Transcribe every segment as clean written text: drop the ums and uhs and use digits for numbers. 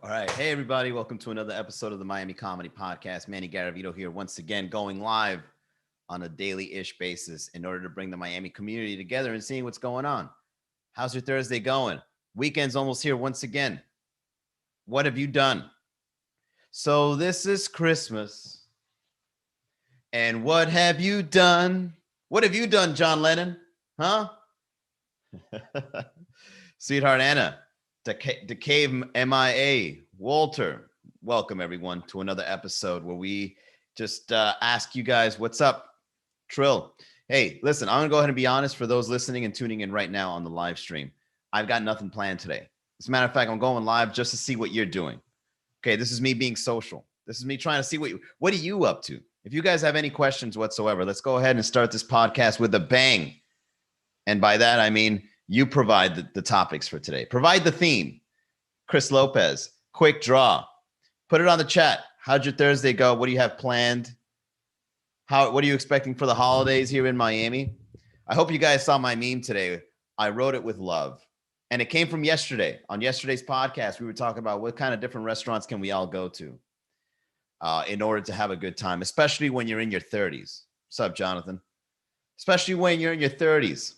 All right. Hey, everybody. Welcome to another episode of the Miami Comedy Podcast. Manny Garavito here once again, going live on a daily-ish basis in order to bring the Miami community together and seeing what's going on. How's your Thursday going? Weekend's almost here once again. What have you done? So this is Christmas. And what have you done? What have you done, John Lennon? Huh? Sweetheart Anna. DeCave MIA, Walter, welcome everyone to another episode where we just ask you guys what's up. Trill. Hey, listen, I'm going to go ahead and be honest for those listening and tuning in right now on the live stream. I've got nothing planned today. As a matter of fact, I'm going live just to see what you're doing. Okay, this is me being social. This is me trying to see what are you up to? If you guys have any questions whatsoever, let's go ahead and start this podcast with a bang. And by that, I mean, you provide the topics for today. Provide the theme. Chris Lopez, quick draw. Put it on the chat. How'd your Thursday go? What do you have planned? What are you expecting for the holidays here in Miami? I hope you guys saw my meme today. I wrote it with love. And it came from yesterday. On yesterday's podcast, we were talking about what kind of different restaurants can we all go to in order to have a good time, especially when you're in your 30s. What's up, Jonathan? Especially when you're in your 30s.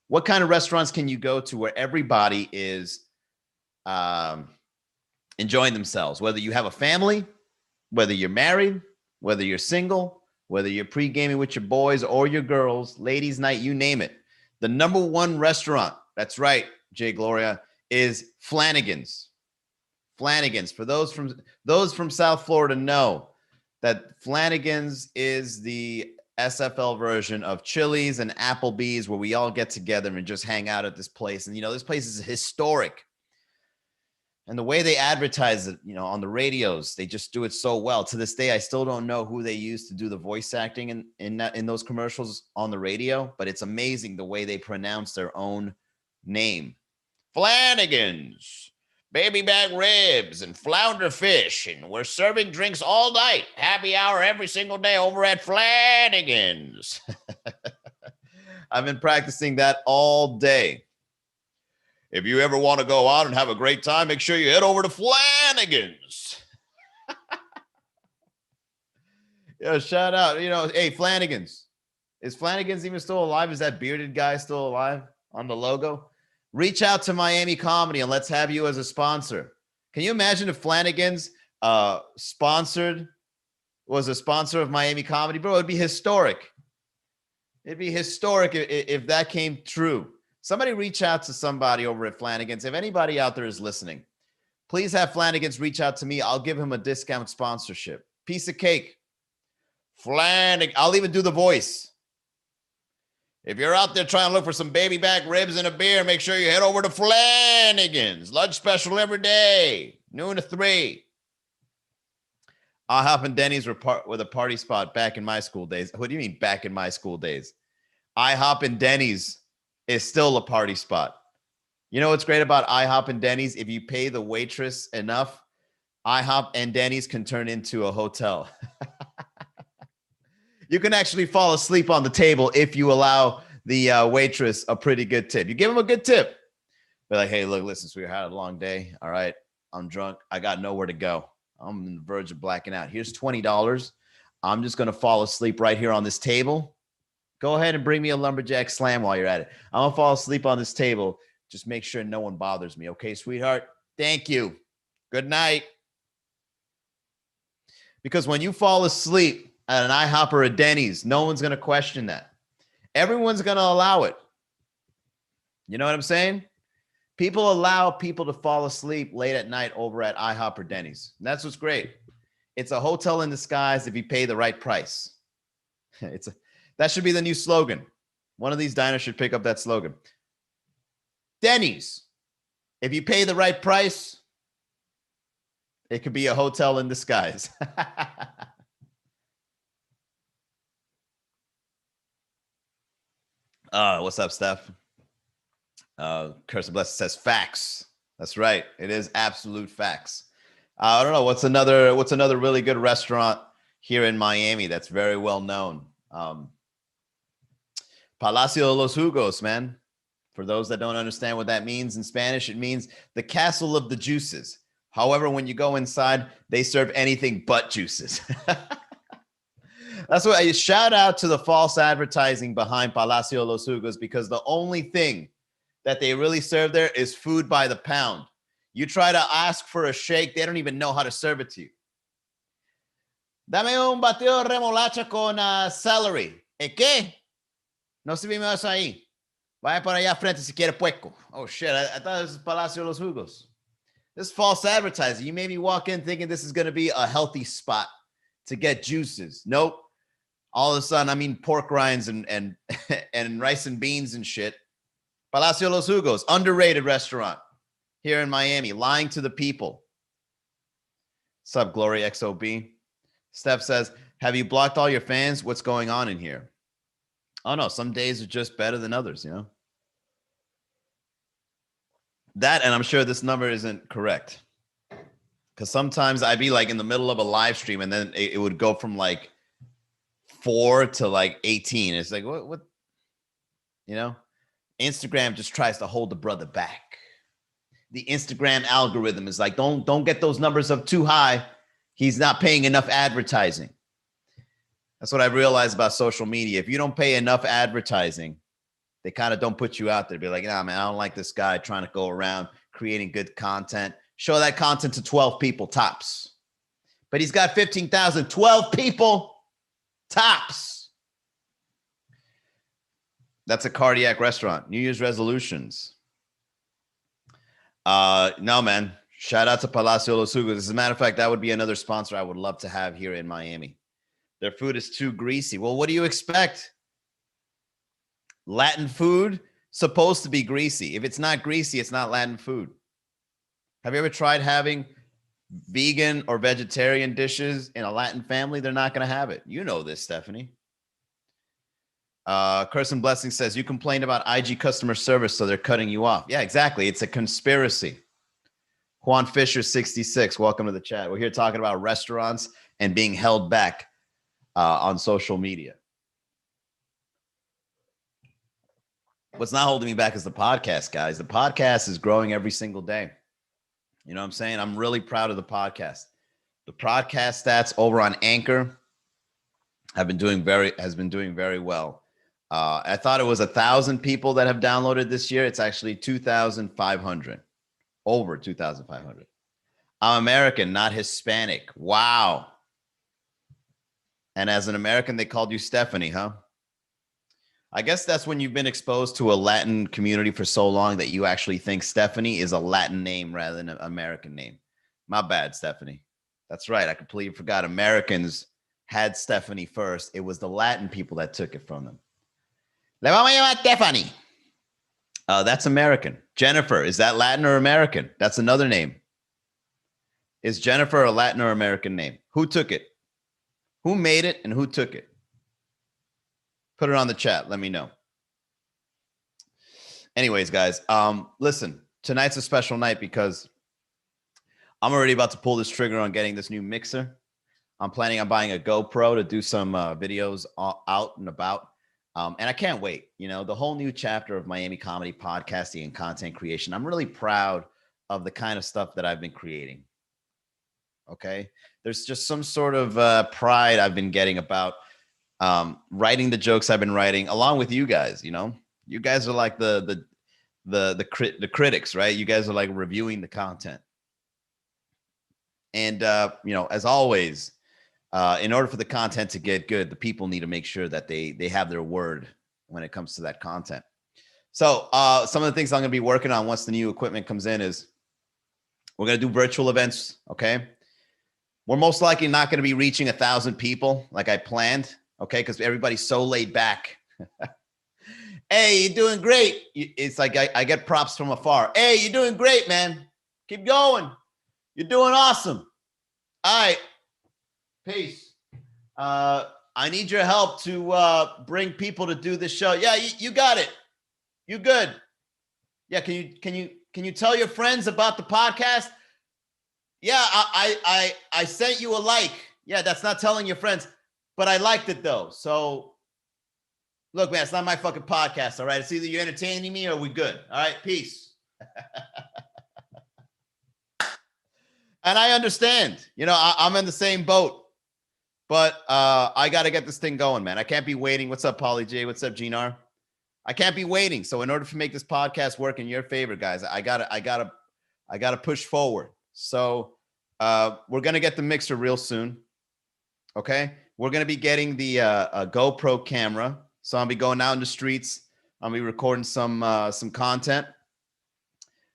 What kind of restaurants can you go to where everybody is enjoying themselves? Whether you have a family, whether you're married, whether you're single, whether you're pre-gaming with your boys or your girls, ladies' night, you name it. The number one restaurant, that's right, Jay Gloria, is Flanagan's. Flanagan's. For those from South Florida know that Flanagan's is the SFL version of Chili's and Applebee's, where we all get together and just hang out at this place. And, this place is historic. And the way they advertise it, on the radios, they just do it so well. To this day, I still don't know who they use to do the voice acting in those commercials on the radio, but it's amazing the way they pronounce their own name. Flanagan's. Baby back ribs and flounder fish, and we're serving drinks all night. Happy hour every single day over at Flanagan's. I've been practicing that all day. If you ever want to go out and have a great time, make sure you head over to Flanagan's. Shout out. Hey, Flanagan's. Is Flanagan's even still alive? Is that bearded guy still alive on the logo? Reach out to Miami Comedy and let's have you as a sponsor. Can you imagine if Flanagan's was a sponsor of Miami Comedy? Bro, it'd be historic. It'd be historic if that came true. Somebody reach out to somebody over at Flanagan's. If anybody out there is listening, please have Flanagan's reach out to me. I'll give him a discount sponsorship. Piece of cake. Flanagan. I'll even do the voice. If you're out there trying to look for some baby back ribs and a beer, make sure you head over to Flanagan's. Lunch special every day, noon to 3. IHOP and Denny's were with a party spot back in my school days. What do you mean back in my school days? IHOP and Denny's is still a party spot. You know what's great about IHOP and Denny's? If you pay the waitress enough, IHOP and Denny's can turn into a hotel. You can actually fall asleep on the table if you allow the waitress a pretty good tip. You give them a good tip. Be like, hey, look, listen, so we had a long day. All right, I'm drunk. I got nowhere to go. I'm on the verge of blacking out. Here's $20. I'm just going to fall asleep right here on this table. Go ahead and bring me a lumberjack slam while you're at it. I'm going to fall asleep on this table. Just make sure no one bothers me. Okay, sweetheart? Thank you. Good night. Because when you fall asleep at an IHOP or a Denny's, no one's going to question that. Everyone's going to allow it. You know what I'm saying? People allow people to fall asleep late at night over at IHOP or Denny's. And that's what's great. It's a hotel in disguise if you pay the right price. That should be the new slogan. One of these diners should pick up that slogan. Denny's. If you pay the right price, it could be a hotel in disguise. What's up, Steph? Curse and Blessed says facts. That's right. It is absolute facts. I don't know. What's another really good restaurant here in Miami that's very well known? Palacio de los Jugos, man. For those that don't understand what that means in Spanish, it means the castle of the juices. However, when you go inside, they serve anything but juices. That's why I shout out to the false advertising behind Palacio Los Jugos, because the only thing that they really serve there is food by the pound. You try to ask for a shake, they don't even know how to serve it to you. Dame un batido de remolacha con celery. ¿Eh qué? No se vimos eso ahí. Vaya para allá frente si quiere puerco. Oh shit, I thought this was Palacio Los Jugos. This is false advertising. You made me walk in thinking this is going to be a healthy spot to get juices. Nope. All of a sudden, I mean pork rinds and and rice and beans and shit. Palacio Los Jugos, underrated restaurant here in Miami, lying to the people. What's up, Glory XOB? Steph says, have you blocked all your fans? What's going on in here? Oh, no, some days are just better than others, you know? That, and I'm sure this number isn't correct. Because sometimes I'd be like in the middle of a live stream and then it would go from like 4 to like 18. It's like, what, you know? Instagram just tries to hold the brother back. The Instagram algorithm is like, don't get those numbers up too high. He's not paying enough advertising. That's what I've realized about social media. If you don't pay enough advertising, they kind of don't put you out there. Be like, nah, man, I don't like this guy trying to go around creating good content. Show that content to 12 people tops. But he's got 15,000, 12 people tops. That's a cardiac restaurant. New Year's resolutions. No, man. Shout out to Palacio Los Jugos. As a matter of fact, that would be another sponsor I would love to have here in Miami. Their food is too greasy. Well, what do you expect? Latin food supposed to be greasy. If it's not greasy, it's not Latin food. Have you ever tried having vegan or vegetarian dishes in a Latin family? They're not going to have it. You know this, Stephanie. Curse and Blessing says, you complained about IG customer service, so they're cutting you off. Yeah, exactly. It's a conspiracy. Juan Fisher 66, welcome to the chat. We're here talking about restaurants and being held back on social media. What's not holding me back is the podcast, guys. The podcast is growing every single day. You know what I'm saying? I'm really proud of the podcast. The podcast stats over on Anchor has been doing very well. I thought it was 1,000 people that have downloaded this year. It's actually 2,500. Over 2,500. I'm American, not Hispanic. Wow. And as an American, they called you Stephanie, huh? I guess that's when you've been exposed to a Latin community for so long that you actually think Stephanie is a Latin name rather than an American name. My bad, Stephanie. That's right. I completely forgot. Americans had Stephanie first. It was the Latin people that took it from them. Le vamos a llamar Stephanie. That's American. Jennifer, is that Latin or American? That's another name. Is Jennifer a Latin or American name? Who took it? Who made it and who took it? Put it on the chat. Let me know. Anyways, guys, listen, tonight's a special night because I'm already about to pull this trigger on getting this new mixer. I'm planning on buying a GoPro to do some videos out and about. And I can't wait, you know, the whole new chapter of Miami comedy podcasting and content creation. I'm really proud of the kind of stuff that I've been creating. Okay. There's just some sort of pride I've been getting about writing the jokes I've been writing along with you guys. You know, you guys are like the critics, right? You guys are like reviewing the content. And, you know, as always, in order for the content to get good, the people need to make sure that they have their word when it comes to that content. So some of the things I'm going to be working on once the new equipment comes in is we're going to do virtual events. Okay. We're most likely not going to be reaching 1,000 people like I planned. Okay. Because everybody's so laid back. Hey, you're doing great. It's like I get props from afar. Hey, you're doing great, man. Keep going. You're doing awesome. All right. Peace. I need your help to bring people to do this show. Yeah, you got it. You good. Yeah, can you tell your friends about the podcast? Yeah, I sent you a like. Yeah, that's not telling your friends, but I liked it though. So look, man, it's not my fucking podcast, all right? It's either you're entertaining me or we good. All right, peace. And I understand. You know, I'm in the same boat. But I got to get this thing going, man. I can't be waiting. What's up, Polly J? What's up, Gnar? I can't be waiting. So in order to make this podcast work in your favor, guys, I gotta push forward. So we're gonna get the mixer real soon. Okay, we're gonna be getting the a GoPro camera. So I'll be going out in the streets. I'll be recording some content.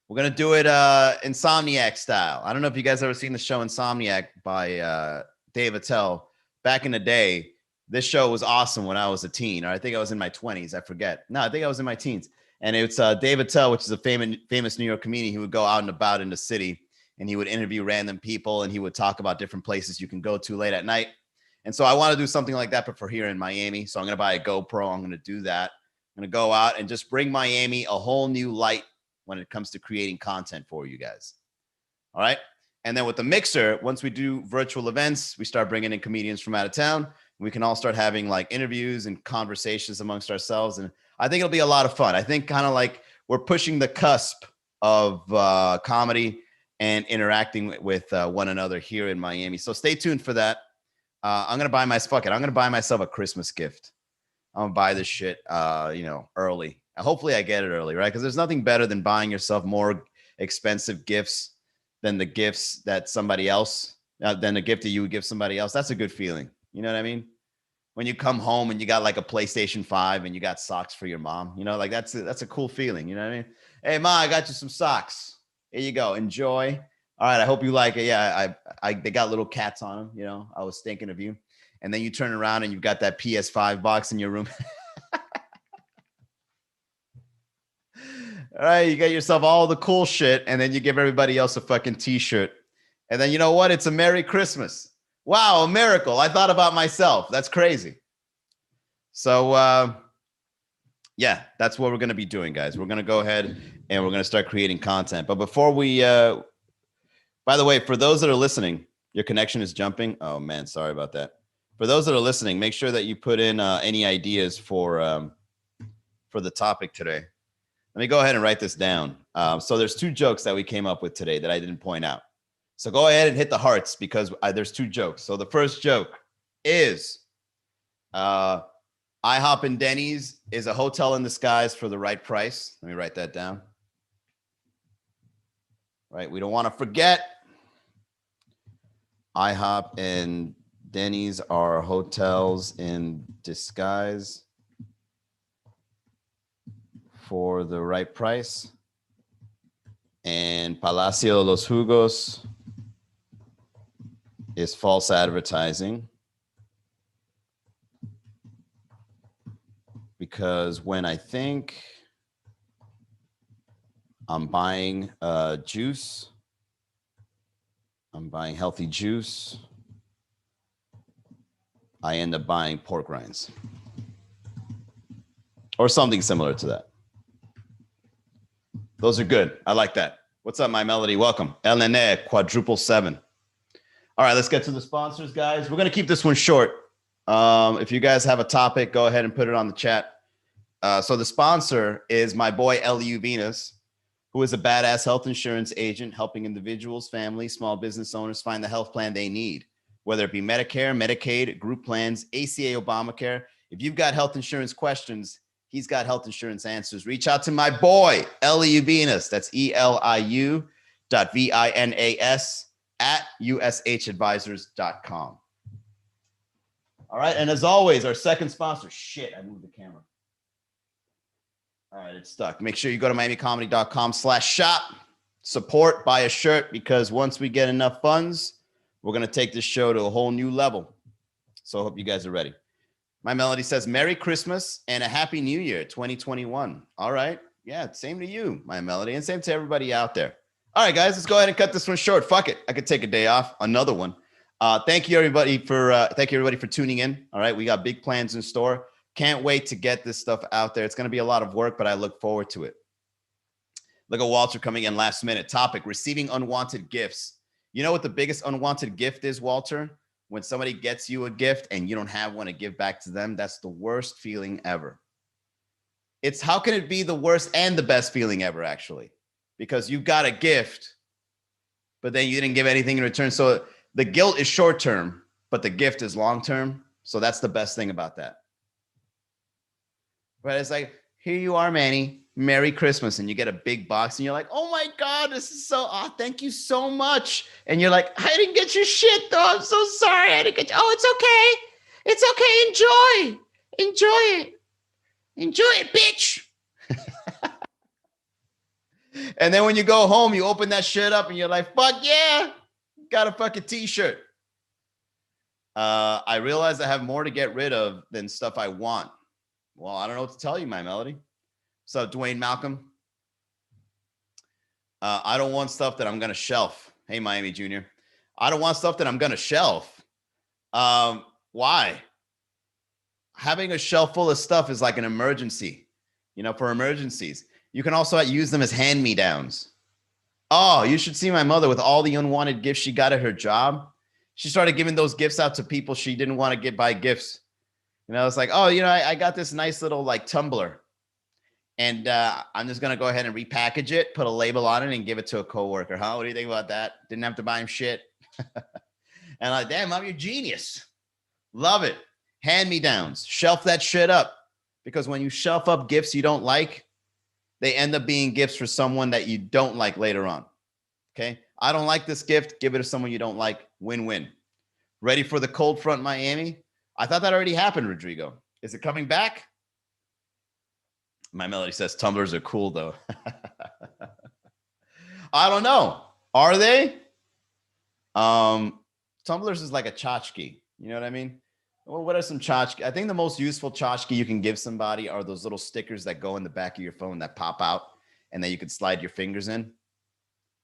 We're gonna do it Insomniac style. I don't know if you guys ever seen the show Insomniac by Dave Attell. Back in the day, this show was awesome when I was a teen, or I think I was in my 20s. I forget. No, I think I was in my teens. And it's Dave Attell, which is a famous New York comedian. He would go out and about in the city, and he would interview random people, and he would talk about different places you can go to late at night. And so I want to do something like that, but for here in Miami. So I'm going to buy a GoPro. I'm going to do that. I'm going to go out and just bring Miami a whole new light when it comes to creating content for you guys. All right. And then with the mixer, once we do virtual events, we start bringing in comedians from out of town. We can all start having like interviews and conversations amongst ourselves. And I think it'll be a lot of fun. I think kind of like we're pushing the cusp of comedy and interacting with one another here in Miami. So stay tuned for that. I'm going to buy I'm going to buy myself a Christmas gift. I'm going to buy this shit, early. Hopefully I get it early, right? Because there's nothing better than buying yourself more expensive gifts than the gifts that somebody else, than the gift that you would give somebody else. That's a good feeling. You know what I mean? When you come home and you got like a PlayStation 5 and you got socks for your mom, like that's a cool feeling. You know what I mean? Hey, Ma, I got you some socks. Here you go. Enjoy. All right. I hope you like it. Yeah. They got little cats on them. I was thinking of you. And then you turn around and you've got that PS5 box in your room. All right, you get yourself all the cool shit, and then you give everybody else a fucking t-shirt. And then you know what? It's a Merry Christmas. Wow, a miracle. I thought about myself. That's crazy. So, yeah, that's what we're going to be doing, guys. We're going to go ahead and we're going to start creating content. But before we, by the way, for those that are listening, your connection is jumping. Oh, man, sorry about that. For those that are listening, make sure that you put in any ideas for the topic today. Let me go ahead and write this down. So there's 2 jokes that we came up with today that I didn't point out. So go ahead and hit the hearts because there's 2 jokes. So the first joke is IHOP and Denny's is a hotel in disguise for the right price. Let me write that down. Right. We don't want to forget. IHOP and Denny's are hotels in disguise for the right price. And Palacio de los Jugos is false advertising because when I think I'm buying juice, I'm buying healthy juice, I end up buying pork rinds or something similar to that. Those are good. I like that. What's up, my melody? Welcome. LNA quadruple 7. All right, let's get to the sponsors, guys. We're going to keep this one short. If you guys have a topic, go ahead and put it on the chat. So the sponsor is my boy, L.U. Venus, who is a badass health insurance agent helping individuals, families, small business owners find the health plan they need, whether it be Medicare, Medicaid, group plans, ACA, Obamacare. If you've got health insurance questions, he's got health insurance answers. Reach out to my boy, Eliu Venus. That's ELIU.VINAS at USHadvisors.com. All right. And as always, our second sponsor. Shit, I moved the camera. All right, it's stuck. Make sure you go to miamicomedy.com/shop. Support, buy a shirt, because once we get enough funds, we're going to take this show to a whole new level. So I hope you guys are ready. My melody says, Merry Christmas and a Happy New Year 2021. All right. Yeah, same to you, my melody, and same to everybody out there. All right, guys, let's go ahead and cut this one short. Fuck it. I could take a day off. Another one. Thank you, everybody, for tuning in. All right. We got big plans in store. Can't wait to get this stuff out there. It's going to be a lot of work, but I look forward to it. Look at Walter coming in last minute. Topic, receiving unwanted gifts. You know what the biggest unwanted gift is, Walter? When somebody gets you a gift and you don't have one to give back to them, that's the worst feeling ever. It's how can it be the worst and the best feeling ever, actually? Because you got a gift but then you didn't give anything in return. So the guilt is short term, but the gift is long term. So that's the best thing about that. Right? It's like, here you are, Manny. Merry Christmas. And you get a big box and you're like, oh my God, this is so, oh, thank you so much. And you're like, I didn't get your shit though. I'm so sorry. I didn't get you. Oh, it's okay. It's okay. Enjoy it. Enjoy it, bitch. And then when you go home, you open that shit up and you're like, fuck yeah, got a fucking t-shirt. I realize I have more to get rid of than stuff I want. Well, I don't know what to tell you, my melody. So Dwayne Malcolm, I don't want stuff that I'm going to shelf. Hey, Miami Junior. I don't want stuff that I'm going to shelf. Why? Having a shelf full of stuff is like an emergency, you know, for emergencies. You can also use them as hand-me-downs. Oh, you should see my mother with all the unwanted gifts she got at her job. She started giving those gifts out to people she didn't want to buy gifts. You know, it's like, oh, you know, I got this nice little like tumbler. And I'm just going to go ahead and repackage it, put a label on it, and give it to a coworker. Huh? What do you think about that? Didn't have to buy him shit. And like, damn, Mom, you're genius. Love it. Hand-me-downs. Shelf that shit up. Because when you shelf up gifts you don't like, they end up being gifts for someone that you don't like later on. Okay? I don't like this gift. Give it to someone you don't like. Win-win. Ready for the cold front, Miami? I thought that already happened, Rodrigo. Is it coming back? My melody says tumblers are cool, though. I don't know. Are they? Tumblers is like a tchotchke. You know what I mean? Well, what are some tchotchke? I think the most useful tchotchke you can give somebody are those little stickers that go in the back of your phone that pop out and then you can slide your fingers in.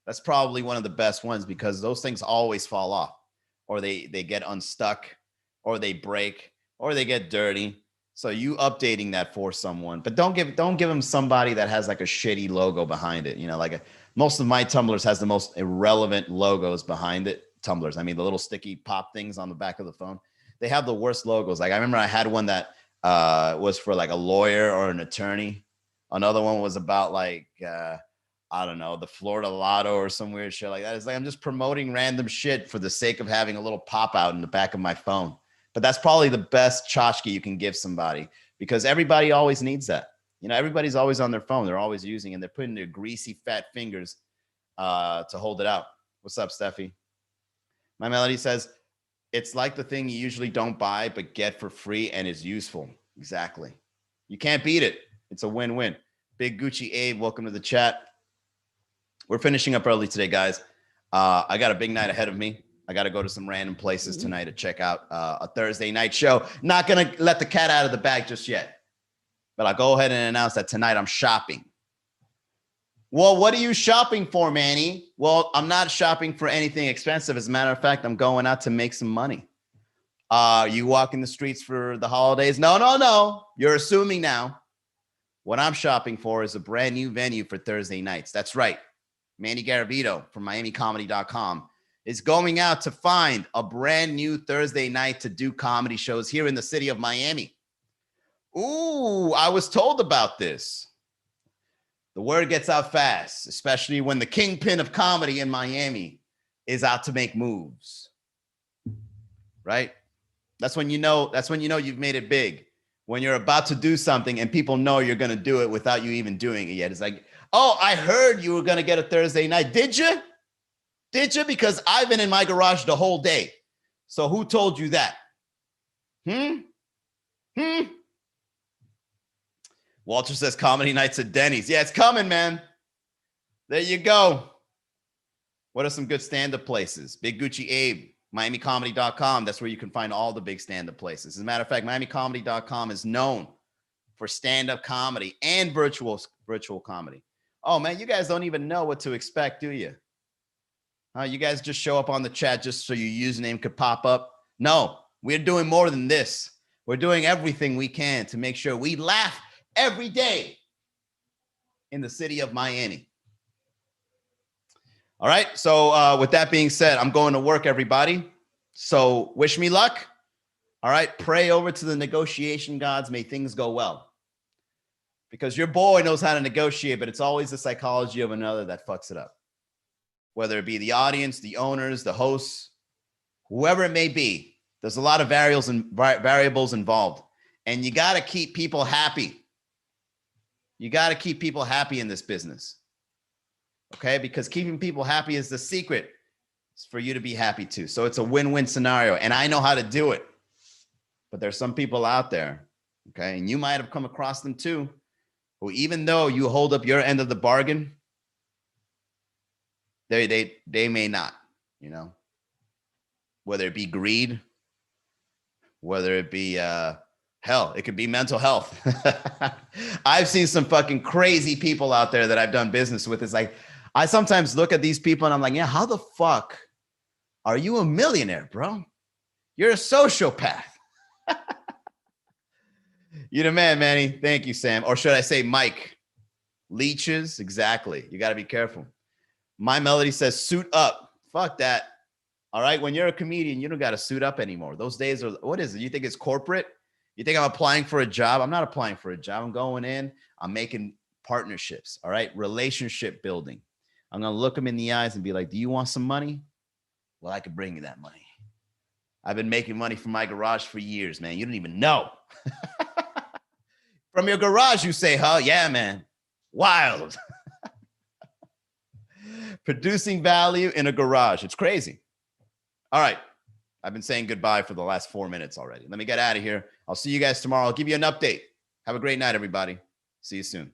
That's probably one of the best ones because those things always fall off or they get unstuck or they break or they get dirty. So you updating that for someone, but don't give them somebody that has like a shitty logo behind it. You know, like most of my tumblers has the most irrelevant logos behind it. Tumblers. I mean, the little sticky pop things on the back of the phone. They have the worst logos. Like I remember I had one that was for like a lawyer or an attorney. Another one was about like, I don't know, the Florida Lotto or some weird shit like that. It's like, I'm just promoting random shit for the sake of having a little pop out in the back of my phone. But that's probably the best tchotchke you can give somebody because everybody always needs that. You know, everybody's always on their phone. They're always using and they're putting their greasy fat fingers to hold it out. What's up, Steffi? My melody says, it's like the thing you usually don't buy, but get for free and is useful. Exactly. You can't beat it. It's a win-win. Big Gucci Abe, welcome to the chat. We're finishing up early today, guys. I got a big night ahead of me. I got to go to some random places tonight to check out a Thursday night show. Not going to let the cat out of the bag just yet. But I'll go ahead and announce that tonight I'm shopping. Well, what are you shopping for, Manny? Well, I'm not shopping for anything expensive. As a matter of fact, I'm going out to make some money. You walking the streets for the holidays? No. You're assuming now. What I'm shopping for is a brand new venue for Thursday nights. That's right. Manny Garavito from MiamiComedy.com is going out to find a brand new Thursday night to do comedy shows here in the city of Miami. Ooh, I was told about this. The word gets out fast, especially when the kingpin of comedy in Miami is out to make moves. Right? That's when you know you've made it big. When you're about to do something and people know you're going to do it without you even doing it yet. It's like, oh, I heard you were going to get a Thursday night. Did you? Did you? Because I've been in my garage the whole day. So who told you that? Walter says comedy nights at Denny's. Yeah, it's coming, man. There you go. What are some good stand-up places? Big Gucci Abe, MiamiComedy.com. That's where you can find all the big stand-up places. As a matter of fact, MiamiComedy.com is known for stand-up comedy and virtual comedy. Oh, man, you guys don't even know what to expect, do you? You guys just show up on the chat just so your username could pop up? No, we're doing more than this. We're doing everything we can to make sure we laugh every day in the city of Miami. All right. So with that being said, I'm going to work, everybody. So wish me luck. All right. Pray over to the negotiation gods. May things go well. Because your boy knows how to negotiate, but it's always the psychology of another that fucks it up. whether it be the audience, the owners, the hosts, whoever it may be. There's a lot of variables involved, and you got to keep people happy. You got to keep people happy in this business, okay? Because keeping people happy is the secret for you to be happy too. So it's a win-win scenario, and I know how to do it. But there's some people out there, okay, and you might have come across them too, who even though you hold up your end of the bargain, they may not, you know, whether it be greed, whether it be hell, it could be mental health. I've seen some fucking crazy people out there that I've done business with. It's like, I sometimes look at these people and I'm like, yeah, how the fuck are you a millionaire, bro? You're a sociopath. You're the man, Manny. Thank you, Sam. Or should I say Mike? Leeches, exactly. You got to be careful. My Melody says, suit up. Fuck that. All right. When you're a comedian, you don't got to suit up anymore. Those days are, what is it? You think it's corporate? You think I'm applying for a job? I'm not applying for a job. I'm going in. I'm making partnerships. All right. Relationship building. I'm going to look them in the eyes and be like, do you want some money? Well, I could bring you that money. I've been making money from my garage for years, man. You don't even know. From your garage, you say, huh? Yeah, man. Wild. Producing value in a garage. It's crazy. All right. I've been saying goodbye for the last 4 minutes already. Let me get out of here. I'll see you guys tomorrow. I'll give you an update. Have a great night, everybody. See you soon.